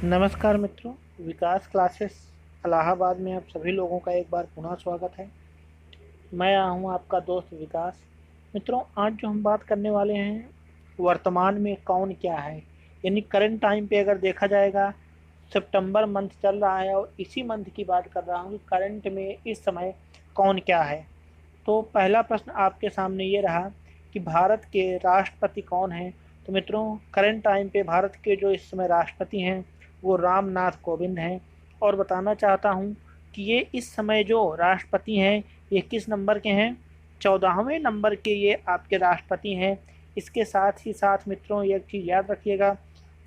नमस्कार मित्रों। विकास क्लासेस इलाहाबाद में आप सभी लोगों का एक बार पुनः स्वागत है। मैं हूं आपका दोस्त विकास। मित्रों, आज जो हम बात करने वाले हैं, वर्तमान में कौन क्या है, यानी करंट टाइम पे अगर देखा जाएगा, सितंबर मंथ चल रहा है और इसी मंथ की बात कर रहा हूं कि करंट में इस समय कौन क्या है। तो पहला प्रश्न आपके सामने ये रहा कि भारत के राष्ट्रपति कौन हैं। तो मित्रों, करंट टाइम पे भारत के जो इस समय राष्ट्रपति हैं वो रामनाथ कोविंद हैं। और बताना चाहता हूँ कि ये इस समय जो राष्ट्रपति हैं ये किस नंबर के हैं? 14वें नंबर के ये आपके राष्ट्रपति हैं। इसके साथ ही साथ मित्रों, एक चीज़ याद रखिएगा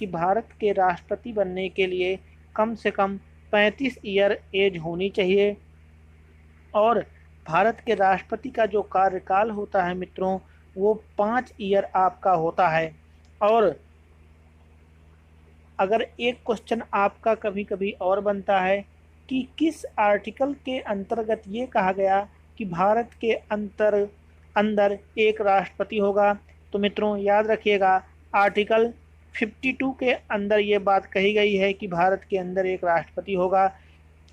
कि भारत के राष्ट्रपति बनने के लिए कम से कम 35 ईयर एज होनी चाहिए। और भारत के राष्ट्रपति का जो कार्यकाल होता है मित्रों, वो 5 ईयर आपका होता है। और अगर एक क्वेश्चन आपका कभी कभी और बनता है कि किस आर्टिकल के अंतर्गत ये कहा गया कि भारत के अंदर एक राष्ट्रपति होगा, तो मित्रों याद रखिएगा, आर्टिकल 52 के अंदर ये बात कही गई है कि भारत के अंदर एक राष्ट्रपति होगा।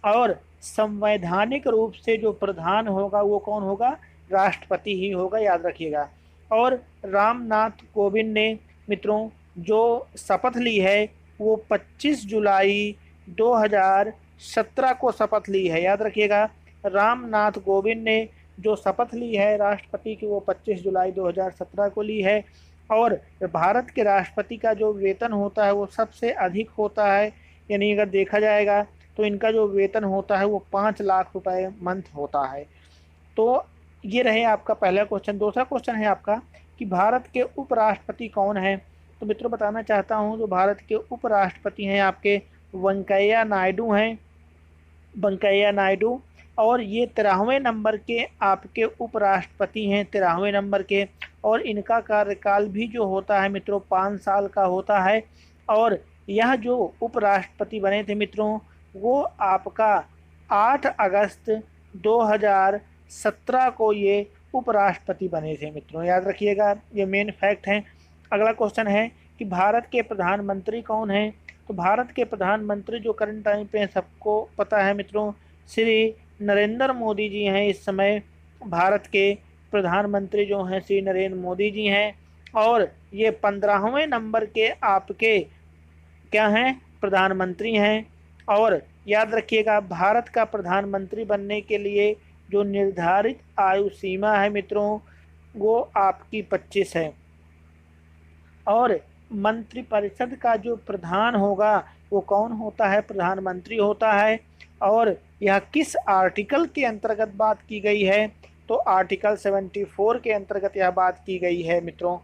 और संवैधानिक रूप से जो प्रधान होगा वो कौन होगा? राष्ट्रपति ही होगा, याद रखिएगा। और रामनाथ कोविंद ने मित्रों जो शपथ ली है वो 25 जुलाई 2017 को शपथ ली है, याद रखिएगा। रामनाथ कोविंद ने जो शपथ ली है राष्ट्रपति की वो 25 जुलाई 2017 को ली है। और भारत के राष्ट्रपति का जो वेतन होता है वो सबसे अधिक होता है, यानी अगर देखा जाएगा तो इनका जो वेतन होता है वो 5 लाख रुपए मंथ होता है। तो ये रहे आपका पहला क्वेश्चन। दूसरा क्वेश्चन है आपका कि भारत के उपराष्ट्रपति कौन हैं। तो मित्रों बताना चाहता हूँ, जो भारत के उपराष्ट्रपति हैं आपके वेंकैया नायडू हैं, वेंकैया नायडू। और ये 13वें नंबर के आपके उपराष्ट्रपति हैं, 13वें नंबर के। और इनका कार्यकाल भी जो होता है मित्रों 5 साल का होता है। और यह जो उपराष्ट्रपति बने थे मित्रों वो आपका 8 अगस्त 2017 को ये उपराष्ट्रपति बने थे मित्रों, याद रखिएगा, ये मेन फैक्ट है। अगला क्वेश्चन है कि भारत के प्रधानमंत्री कौन हैं। तो भारत के प्रधानमंत्री जो करंट टाइम पे सबको पता है मित्रों, श्री नरेंद्र मोदी जी हैं। इस समय भारत के प्रधानमंत्री जो हैं श्री नरेंद्र मोदी जी हैं। और ये 15वें नंबर के आपके क्या हैं? प्रधानमंत्री हैं। और याद रखिएगा, भारत का प्रधानमंत्री बनने के लिए जो निर्धारित आयु सीमा है मित्रों वो आपकी 25 है। और मंत्रिपरिषद का जो प्रधान होगा वो कौन होता है? प्रधानमंत्री होता है। और यह किस आर्टिकल के अंतर्गत बात की गई है? तो आर्टिकल 74 के अंतर्गत यह बात की गई है मित्रों।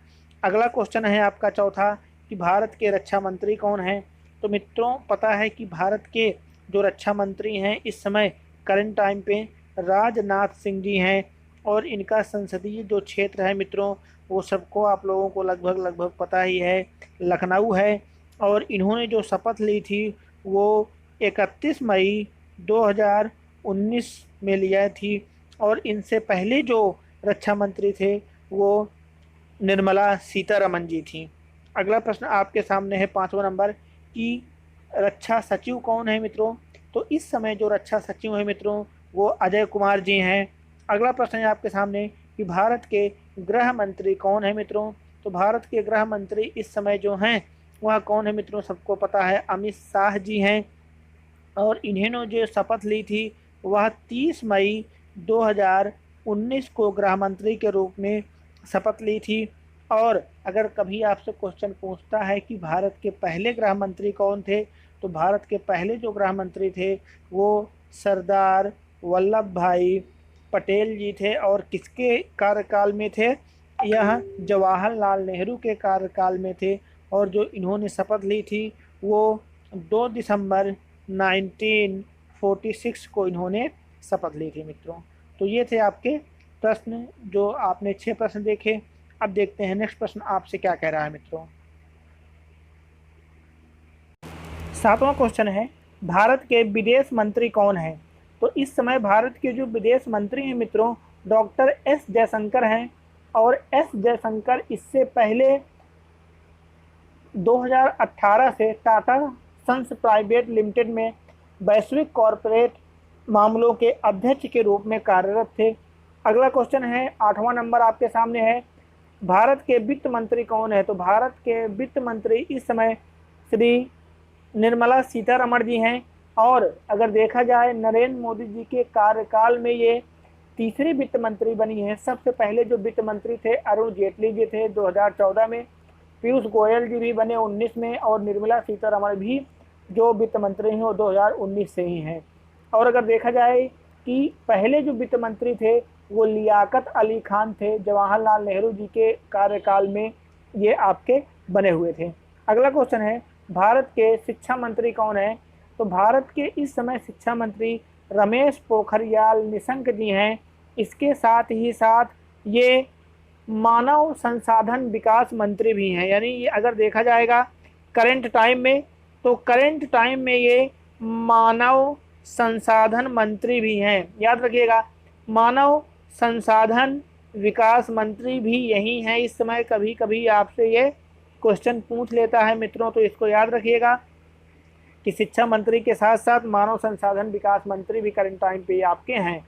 अगला क्वेश्चन है आपका चौथा कि भारत के रक्षा मंत्री कौन हैं। तो मित्रों पता है कि भारत के जो रक्षा मंत्री हैं इस समय करंट टाइम पे राजनाथ सिंह जी हैं। और इनका संसदीय जो क्षेत्र है मित्रों वो सबको आप लोगों को लगभग लगभग पता ही है, लखनऊ है। और इन्होंने जो शपथ ली थी वो 31 मई 2019 में लिया थी। और इनसे पहले जो रक्षा मंत्री थे वो निर्मला सीतारमन जी थी। अगला प्रश्न आपके सामने है 5वां नंबर कि रक्षा सचिव कौन है मित्रों। तो इस समय जो रक्षा सचिव है मित्रों वो अजय कुमार जी हैं। अगला प्रश्न है आपके सामने कि भारत के गृह मंत्री कौन है मित्रों। तो भारत के गृह मंत्री इस समय जो हैं वह कौन है मित्रों, सबको पता है, अमित शाह जी हैं। और इन्होंने जो शपथ ली थी वह 30 मई 2019 को गृह मंत्री के रूप में शपथ ली थी। और अगर कभी आपसे क्वेश्चन पूछता है कि भारत के पहले गृह मंत्री कौन थे, तो भारत के पहले जो गृह मंत्री थे वो सरदार वल्लभ भाई पटेल जी थे। और किसके कार्यकाल में थे? यह जवाहरलाल नेहरू के कार्यकाल में थे। और जो इन्होंने शपथ ली थी वो 2 दिसंबर 1946 को इन्होंने शपथ ली थी मित्रों। तो ये थे आपके प्रश्न, जो आपने 6 प्रश्न देखे। अब देखते हैं नेक्स्ट प्रश्न आपसे क्या कह रहा है मित्रों। 7वां क्वेश्चन है भारत के विदेश मंत्री कौन है। तो इस समय भारत के जो विदेश मंत्री हैं मित्रों डॉक्टर एस जयशंकर हैं। और एस जयशंकर इससे पहले 2018 से टाटा सन्स प्राइवेट लिमिटेड में वैश्विक कॉरपोरेट मामलों के अध्यक्ष के रूप में कार्यरत थे। अगला क्वेश्चन है 8वां नंबर आपके सामने है, भारत के वित्त मंत्री कौन है? तो भारत के वित्त मंत्री इस समय श्री निर्मला सीतारमण जी हैं। और अगर देखा जाए नरेंद्र मोदी जी के कार्यकाल में ये तीसरी वित्त मंत्री बनी है। सबसे पहले जो वित्त मंत्री थे अरुण जेटली जी थे 2014 में, पीयूष गोयल जी भी बने 19 में, और निर्मला सीतारमण भी जो वित्त मंत्री हैं वो 2019 से ही हैं। और अगर देखा जाए कि पहले जो वित्त मंत्री थे वो लियाकत अली खान थे, जवाहरलाल नेहरू जी के कार्यकाल में ये आपके बने हुए थे। अगला क्वेश्चन है, भारत के शिक्षा मंत्री कौन है? तो भारत के इस समय शिक्षा मंत्री रमेश पोखरियाल निशंक जी हैं। इसके साथ ही साथ ये मानव संसाधन विकास मंत्री भी हैं। यानी ये अगर देखा जाएगा करंट टाइम में, तो करंट टाइम में ये मानव संसाधन मंत्री भी हैं। याद रखिएगा, मानव संसाधन विकास मंत्री भी यही हैं इस समय। कभी कभी आपसे ये क्वेश्चन पूछ लेता है मित्रों, तो इसको याद रखिएगा कि शिक्षा मंत्री के साथ साथ मानव संसाधन विकास मंत्री भी करंट टाइम पे आपके हैं।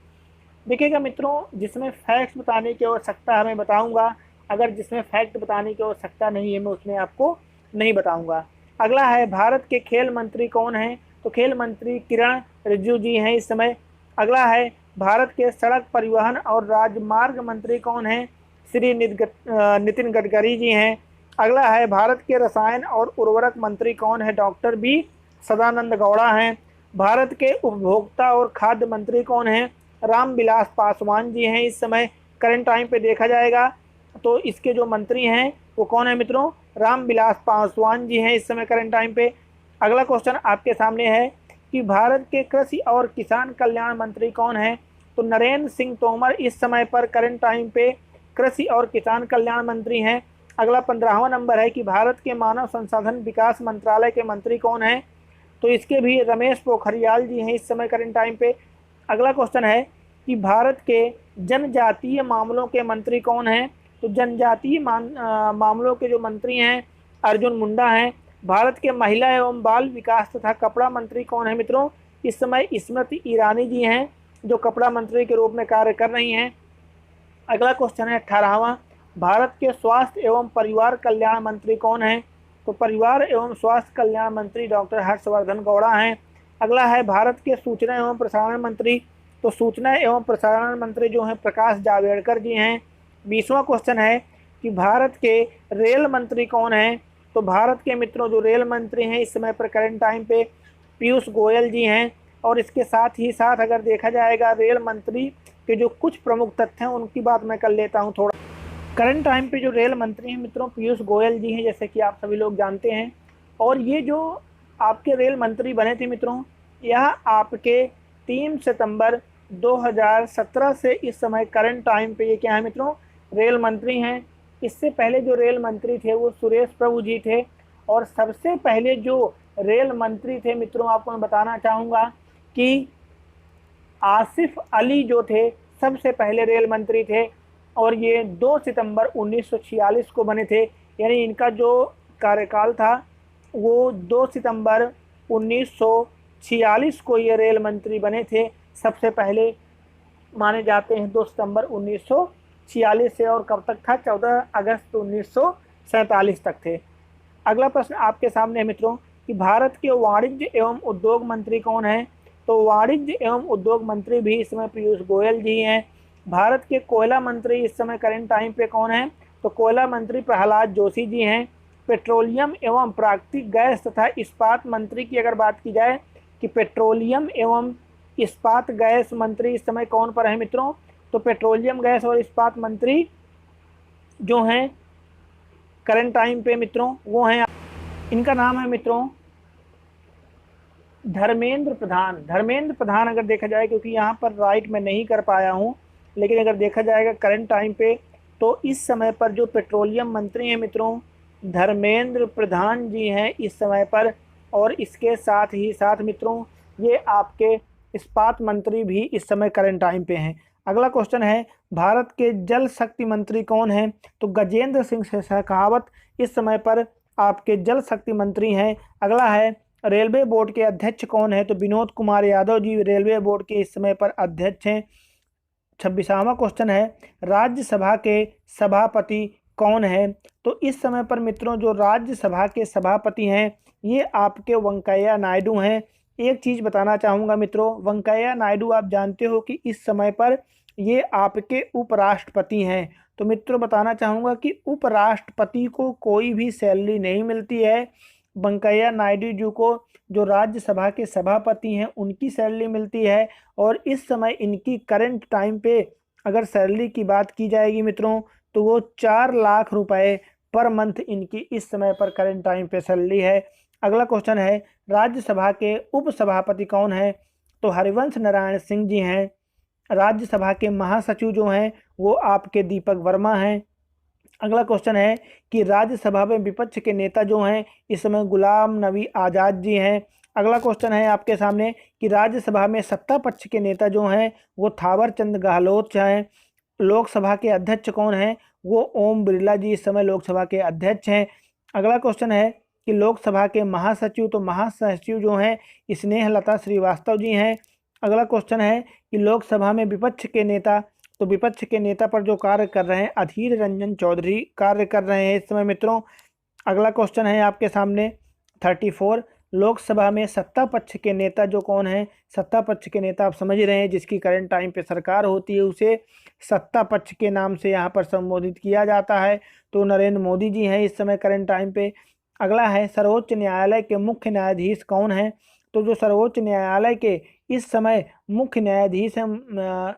देखिएगा मित्रों, जिसमें फैक्ट बताने की आवश्यकता है मैं बताऊंगा, अगर जिसमें फैक्ट बताने की आवश्यकता नहीं है मैं उसमें आपको नहीं बताऊंगा। अगला है, भारत के खेल मंत्री कौन हैं? तो खेल मंत्री किरण रिजिजू जी हैं इस समय। अगला है, भारत के सड़क परिवहन और राजमार्ग मंत्री कौन हैं? श्री नितिन गडकरी जी हैं। अगला है, भारत के रसायन और उर्वरक मंत्री कौन है? डॉक्टर बी सदानंद गौड़ा हैं। भारत के उपभोक्ता और खाद्य मंत्री कौन हैं? रामविलास पासवान जी हैं इस समय। करंट टाइम पे देखा जाएगा तो इसके जो मंत्री हैं वो कौन है मित्रों? रामविलास पासवान जी हैं इस समय करंट टाइम पे। अगला क्वेश्चन आपके सामने है कि भारत के कृषि और किसान कल्याण मंत्री कौन है? तो नरेंद्र सिंह तोमर इस समय पर करंट टाइम पे कृषि और किसान कल्याण मंत्री हैं। अगला 15वां नंबर है कि भारत के मानव संसाधन विकास मंत्रालय के मंत्री कौन हैं? तो इसके भी रमेश पोखरियाल जी हैं इस समय करंट टाइम पे। अगला क्वेश्चन है कि भारत के जनजातीय मामलों के मंत्री कौन हैं? तो जनजातीय मामलों के जो मंत्री हैं अर्जुन मुंडा हैं। भारत के महिला एवं बाल विकास तथा कपड़ा मंत्री कौन है मित्रों? इस समय स्मृति ईरानी जी हैं जो कपड़ा मंत्री के रूप में कार्य कर रही हैं। अगला क्वेश्चन है 18वां, भारत के स्वास्थ्य एवं परिवार कल्याण मंत्री कौन हैं? तो परिवार एवं स्वास्थ्य कल्याण मंत्री डॉक्टर हर्षवर्धन गौड़ा हैं। अगला है, भारत के सूचना एवं प्रसारण मंत्री, तो सूचना एवं प्रसारण मंत्री जो हैं प्रकाश जावड़ेकर जी हैं। 20वां क्वेश्चन है कि भारत के रेल मंत्री कौन हैं? तो भारत के मित्रों जो रेल मंत्री हैं इस समय पर करंट टाइम पे पीयूष गोयल जी हैं। और इसके साथ ही साथ अगर देखा जाएगा रेल मंत्री के जो कुछ प्रमुख तथ्य हैं उनकी बात मैं कर लेता हूं थोड़ा। करंट टाइम पे जो रेल मंत्री हैं मित्रों पीयूष गोयल जी हैं, जैसे कि आप सभी लोग जानते हैं। और ये जो आपके रेल मंत्री बने थे मित्रों, यह आपके 3 सितंबर 2017 से इस समय करंट टाइम पे ये क्या है मित्रों? रेल मंत्री हैं। इससे पहले जो रेल मंत्री थे वो सुरेश प्रभु जी थे। और सबसे पहले जो रेल मंत्री थे मित्रों, आपको मैं बताना चाहूँगा कि आसिफ अली जो थे सबसे पहले रेल मंत्री थे। और ये 2 सितंबर 1946 को बने थे। यानी इनका जो कार्यकाल था वो 2 सितंबर 1946 को ये रेल मंत्री बने थे। सबसे पहले माने जाते हैं 2 सितंबर 1946 से, और कब तक था? 14 अगस्त 1947 तक थे। अगला प्रश्न आपके सामने है मित्रों कि भारत के वाणिज्य एवं उद्योग मंत्री कौन हैं? तो वाणिज्य एवं उद्योग मंत्री भी इस समय पीयूष गोयल जी हैं। भारत के कोयला मंत्री इस समय करंट टाइम पे कौन है? तो कोयला मंत्री प्रहलाद जोशी जी हैं। पेट्रोलियम एवं प्राकृतिक गैस तथा इस्पात मंत्री की अगर बात की जाए कि पेट्रोलियम एवं इस्पात गैस मंत्री इस समय कौन पर है मित्रों? तो पेट्रोलियम गैस और इस्पात मंत्री जो हैं करंट टाइम पे मित्रों वो हैं, इनका नाम है मित्रों धर्मेंद्र प्रधान। धर्मेंद्र प्रधान अगर देखा जाए, क्योंकि यहाँ पर राइट मैं नहीं कर पाया हूँ, लेकिन अगर देखा जाएगा करंट टाइम पे तो इस समय पर जो पेट्रोलियम मंत्री हैं मित्रों धर्मेंद्र प्रधान जी हैं इस समय पर। और इसके साथ ही साथ मित्रों ये आपके इस्पात मंत्री भी इस समय करंट टाइम पे हैं। अगला क्वेश्चन है, भारत के जल शक्ति मंत्री कौन हैं? तो गजेंद्र सिंह शेखावत इस समय पर आपके जल शक्ति मंत्री हैं। अगला है, रेलवे बोर्ड के अध्यक्ष कौन है? तो विनोद कुमार यादव जी रेलवे बोर्ड के इस समय पर अध्यक्ष हैं। 26वां क्वेश्चन है, राज्यसभा के सभापति कौन है? तो इस समय पर मित्रों जो राज्यसभा के सभापति हैं ये आपके वेंकैया नायडू हैं। एक चीज़ बताना चाहूँगा मित्रों, वेंकैया नायडू आप जानते हो कि इस समय पर ये आपके उपराष्ट्रपति हैं। तो मित्रों बताना चाहूँगा कि उपराष्ट्रपति को कोई भी सैलरी नहीं मिलती है। वेंकैया नायडू जी को जो राज्यसभा के सभापति हैं उनकी सैलरी मिलती है। और इस समय इनकी करंट टाइम पे अगर सैलरी की बात की जाएगी मित्रों तो वो 4 लाख रुपए पर मंथ इनकी इस समय पर करंट टाइम पे सैलरी है। अगला क्वेश्चन है, राज्यसभा के उपसभापति कौन है? तो हरिवंश नारायण सिंह जी हैं। राज्यसभा के महासचिव जो हैं वो आपके दीपक वर्मा हैं। अगला क्वेश्चन है कि राज्यसभा में विपक्ष के नेता जो हैं इस समय गुलाम नबी आज़ाद जी हैं। अगला क्वेश्चन है आपके सामने कि राज्यसभा में सत्ता पक्ष के नेता जो हैं वो थावर चंद गहलोत हैं। लोकसभा के अध्यक्ष कौन हैं? वो ओम बिरला जी इस समय लोकसभा के अध्यक्ष हैं। अगला क्वेश्चन है कि लोकसभा के महासचिव, तो महासचिव जो हैं स्नेहलता श्रीवास्तव जी हैं। अगला क्वेश्चन है कि लोकसभा में विपक्ष के नेता, तो विपक्ष के नेता पर जो कार्य कर रहे हैं अधीर रंजन चौधरी कार्य कर रहे हैं इस समय मित्रों। अगला क्वेश्चन है आपके सामने 34, लोकसभा में सत्ता पक्ष के नेता जो कौन है? सत्ता पक्ष के नेता आप समझ रहे हैं जिसकी करंट टाइम पे सरकार होती है उसे सत्ता पक्ष के नाम से यहाँ पर संबोधित किया जाता है। तो नरेंद्र मोदी जी हैं इस समय करंट टाइम पे। अगला है सर्वोच्च न्यायालय के मुख्य न्यायाधीश कौन है? तो जो सर्वोच्च न्यायालय के इस समय मुख्य न्यायाधीश हैं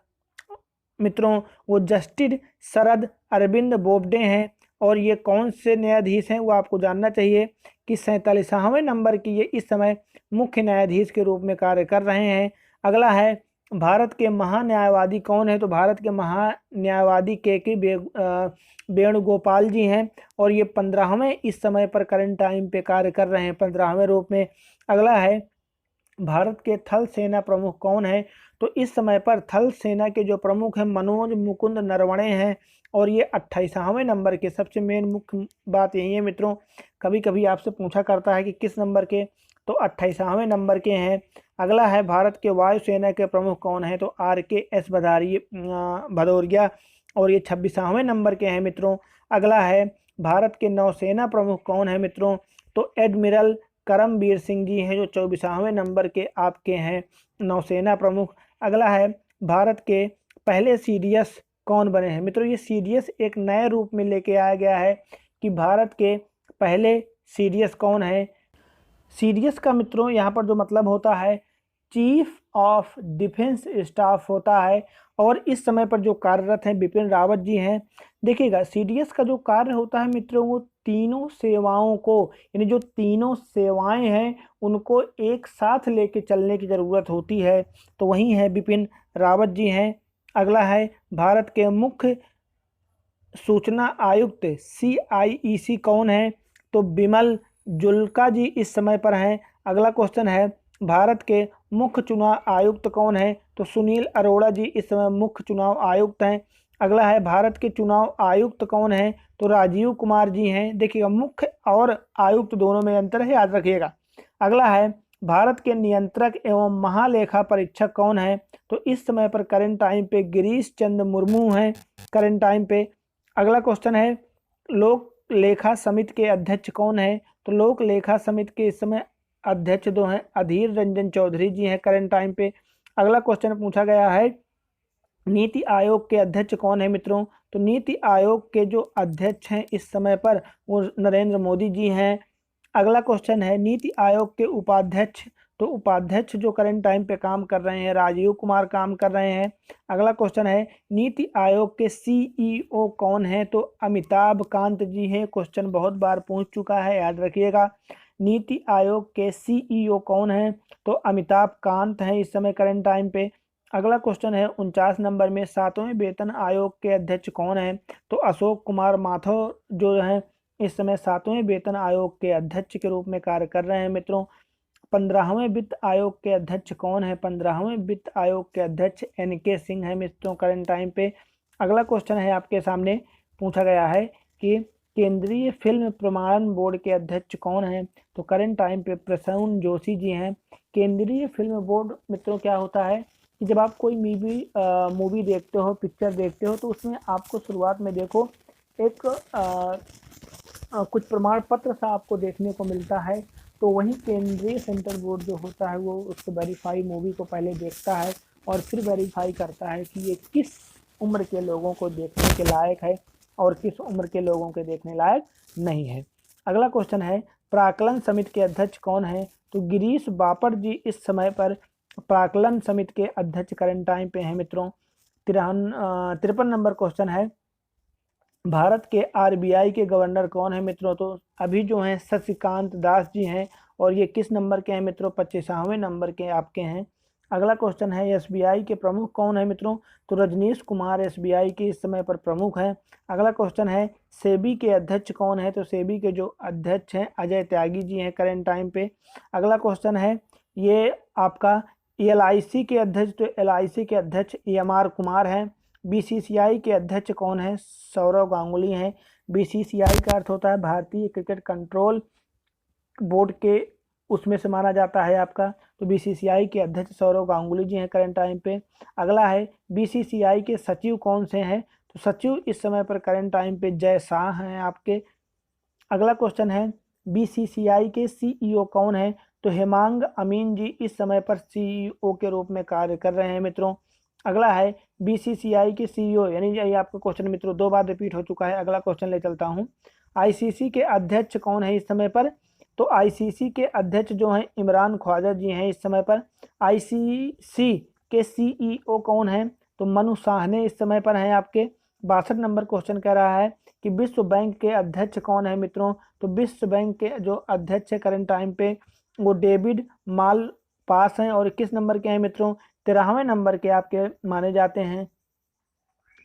मित्रों वो जस्टिस शरद अरविंद बोबडे हैं। और ये कौन से न्यायाधीश हैं वो आपको जानना चाहिए कि 47वें नंबर की ये इस समय मुख्य न्यायाधीश के रूप में कार्य कर रहे हैं। अगला है भारत के महान्यायवादी कौन है? तो भारत के महान्यायवादी के वेणुगोपाल जी हैं और ये 15वें इस समय पर करंट टाइम पे कार्य कर रहे हैं, 15वें रूप में। अगला है भारत के थल सेना प्रमुख कौन है? तो इस समय पर थल सेना के जो प्रमुख हैं मनोज मुकुंद नरवणे हैं और ये 28वें नंबर के। सबसे मेन मुख्य बात यही है मित्रों, कभी कभी आपसे पूछा करता है कि किस नंबर के, तो 28वें नंबर के हैं। अगला है भारत के वायुसेना के प्रमुख कौन है? तो RKS भदौरिया और ये 26वें नंबर के हैं मित्रों। अगला है भारत के नौसेना प्रमुख कौन है मित्रों? तो एडमिरल करमबीर सिंह जी हैं जो 24वें नंबर के आपके हैं नौसेना प्रमुख। अगला है भारत के पहले CDS कौन बने हैं? मित्रों ये CDS एक नए रूप में लेके आया गया है कि भारत के पहले CDS कौन है। CDS का मित्रों यहाँ पर जो मतलब होता है चीफ ऑफ डिफेंस स्टाफ होता है। और इस समय पर जो कार्यरत हैं बिपिन रावत जी हैं। देखिएगा CDS का जो कार्य होता है मित्रों वो तीनों सेवाओं को, यानी जो तीनों सेवाएं हैं उनको एक साथ लेके चलने की ज़रूरत होती है, तो वही है बिपिन रावत जी हैं। अगला है भारत के मुख्य सूचना आयुक्त CIEC कौन है? तो बिमल जुल्का जी इस समय पर हैं। अगला क्वेश्चन है भारत के मुख्य चुनाव आयुक्त कौन है? तो सुनील अरोड़ा जी इस समय मुख्य चुनाव आयुक्त हैं। अगला है भारत के चुनाव आयुक्त कौन है? तो राजीव कुमार जी हैं। देखिएगा मुख्य और आयुक्त दोनों में अंतर है, याद रखिएगा। अगला है भारत के नियंत्रक एवं महालेखा परीक्षक कौन है? तो इस समय पर करंट टाइम पे गिरीश चंद्र मुर्मू हैं करंट टाइम पे। अगला क्वेश्चन है लोक लेखा समिति के अध्यक्ष कौन है? तो लोक लेखा समिति के इस समय अध्यक्ष जो हैं अधीर रंजन चौधरी जी हैं करंट टाइम पे। अगला क्वेश्चन पूछा गया है नीति आयोग के अध्यक्ष कौन है मित्रों? तो नीति आयोग के जो अध्यक्ष हैं इस समय पर वो नरेंद्र मोदी जी हैं। अगला क्वेश्चन है नीति आयोग के उपाध्यक्ष, तो उपाध्यक्ष जो करंट टाइम पे काम कर रहे हैं राजीव कुमार काम कर रहे हैं। अगला क्वेश्चन है नीति आयोग के CEO कौन है? तो अमिताभ कांत जी हैं। क्वेश्चन बहुत बार पूछ चुका है, याद रखिएगा। नीति आयोग के CEO कौन है? तो अमिताभ कांत हैं इस समय करंट टाइम पे। अगला क्वेश्चन है 49 नंबर में 7वें वेतन आयोग के अध्यक्ष कौन है? तो अशोक कुमार माथुर जो हैं इस समय 7वें वेतन आयोग के अध्यक्ष के रूप में कार्य कर रहे हैं मित्रों। 15वें वित्त आयोग के अध्यक्ष कौन है? 15वें वित्त आयोग के अध्यक्ष NK सिंह है मित्रों करंट टाइम पे। अगला क्वेश्चन है आपके सामने पूछा गया है कि केंद्रीय फिल्म प्रमाणन बोर्ड के अध्यक्ष कौन हैं? तो करंट टाइम पे प्रसून जोशी जी हैं। केंद्रीय फिल्म बोर्ड मित्रों क्या होता है कि जब आप कोई मूवी देखते हो, पिक्चर देखते हो, तो उसमें आपको शुरुआत में देखो एक कुछ प्रमाण पत्र सा आपको देखने को मिलता है। तो वही केंद्रीय सेंट्रल बोर्ड जो होता है वो उसको वेरीफाई मूवी को पहले देखता है और फिर वेरीफाई करता है कि ये किस उम्र के लोगों को देखने के लायक है और किस उम्र के लोगों के देखने लायक नहीं है। अगला क्वेश्चन है, प्राक्कलन समिति के अध्यक्ष कौन है? तो गिरीश बापट जी इस समय पर प्राक्कलन समिति के अध्यक्ष करंट टाइम पे हैं मित्रों। 53 नंबर क्वेश्चन है, भारत के आरबीआई के गवर्नर कौन है मित्रों? तो अभी जो हैं शशिकांत दास जी हैं और ये किस नंबर के हैं मित्रों? 25वें नंबर के आपके हैं। अगला क्वेश्चन है, एसबीआई के प्रमुख कौन है मित्रों? तो रजनीश कुमार एसबीआई के इस समय पर प्रमुख हैं। अगला क्वेश्चन है, सेबी के अध्यक्ष कौन है? तो सेबी के जो अध्यक्ष हैं अजय त्यागी जी हैं करंट टाइम पे। अगला क्वेश्चन है, ये आपका एलआईसी के अध्यक्ष, तो एलआईसी के अध्यक्ष एमआर कुमार हैं। बीसीसीआई के अध्यक्ष कौन है? सौरव गांगुली हैं। बीसीसीआई का अर्थ होता है भारतीय क्रिकेट कंट्रोल बोर्ड के उसमें से माना जाता है आपका। तो बीसीसीआई के अध्यक्ष सौरव गांगुली जी हैं करंट टाइम पे। अगला है, बीसीसीआई के सचिव कौन से हैं? तो सचिव इस समय पर करंट टाइम पे जय शाह हैं आपके। अगला क्वेश्चन है, बीसीसीआई के सीईओ कौन है? तो हेमांग अमीन जी इस समय पर सीईओ के रूप में कार्य कर रहे हैं मित्रों। अगला है, बीसीसीआई के सीईओ, यानी ये आपका क्वेश्चन मित्रों 2 बार रिपीट हो चुका है। अगला क्वेश्चन ले चलता हूं, आईसीसी के अध्यक्ष कौन है इस समय पर? तो आईसीसी के अध्यक्ष जो हैं इमरान ख्वाजा जी हैं इस समय पर। आईसीसी के सीईओ कौन है? तो मनु साहनी इस समय पर हैं आपके। 62 नंबर क्वेश्चन कह रहा है कि विश्व बैंक के अध्यक्ष कौन है मित्रों? तो विश्व बैंक के जो अध्यक्ष है करंट टाइम पे वो डेविड माल पास हैं और किस नंबर के हैं मित्रों? 13वें नंबर के आपके माने जाते हैं।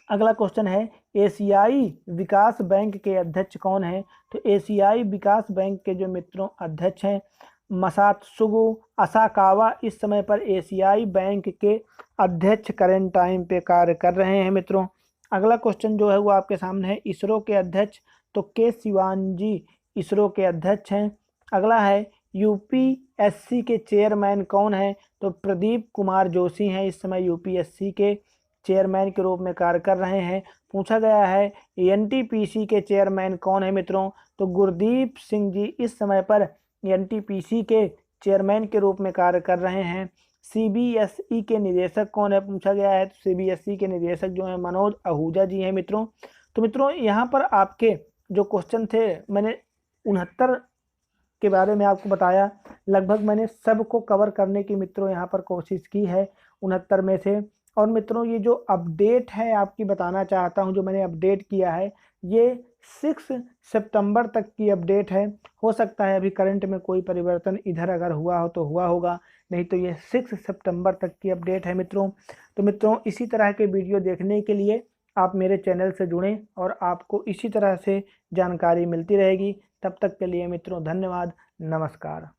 अगला क्वेश्चन है, एशियाई विकास बैंक के अध्यक्ष कौन है? तो एशियाई विकास बैंक के जो मित्रों अध्यक्ष हैं मसात्सुगु असाकावा इस समय पर एशियाई बैंक के अध्यक्ष करंट टाइम पे कार्य कर रहे हैं मित्रों। अगला क्वेश्चन जो है वो आपके सामने है, इसरो के अध्यक्ष, तो के सिवान जी इसरो के अध्यक्ष हैं। अगला है, यूपीएससी के चेयरमैन कौन है? तो प्रदीप कुमार जोशी हैं इस समय यूपीएससी के चेयरमैन के रूप में कार्य कर रहे हैं। पूछा गया है, एनटीपीसी के चेयरमैन कौन है मित्रों? तो गुरदीप सिंह जी इस समय पर एनटीपीसी के चेयरमैन के रूप में कार्य कर रहे हैं। सीबीएसई के निदेशक कौन है पूछा गया है? तो सीबीएसई के निदेशक जो है मनोज आहूजा जी हैं मित्रों। तो मित्रों यहाँ पर आपके जो क्वेश्चन थे मैंने 69 के बारे में आपको बताया। लगभग मैंने सबको कवर करने की मित्रों यहाँ पर कोशिश की है 69 में से। और मित्रों ये जो अपडेट है आपकी बताना चाहता हूँ, जो मैंने अपडेट किया है ये 6 सितंबर तक की अपडेट है। हो सकता है अभी करंट में कोई परिवर्तन इधर अगर हुआ हो तो हुआ होगा, नहीं तो ये 6 सितंबर तक की अपडेट है मित्रों। तो मित्रों इसी तरह के वीडियो देखने के लिए आप मेरे चैनल से जुड़ें और आपको इसी तरह से जानकारी मिलती रहेगी। तब तक के लिए मित्रों धन्यवाद, नमस्कार।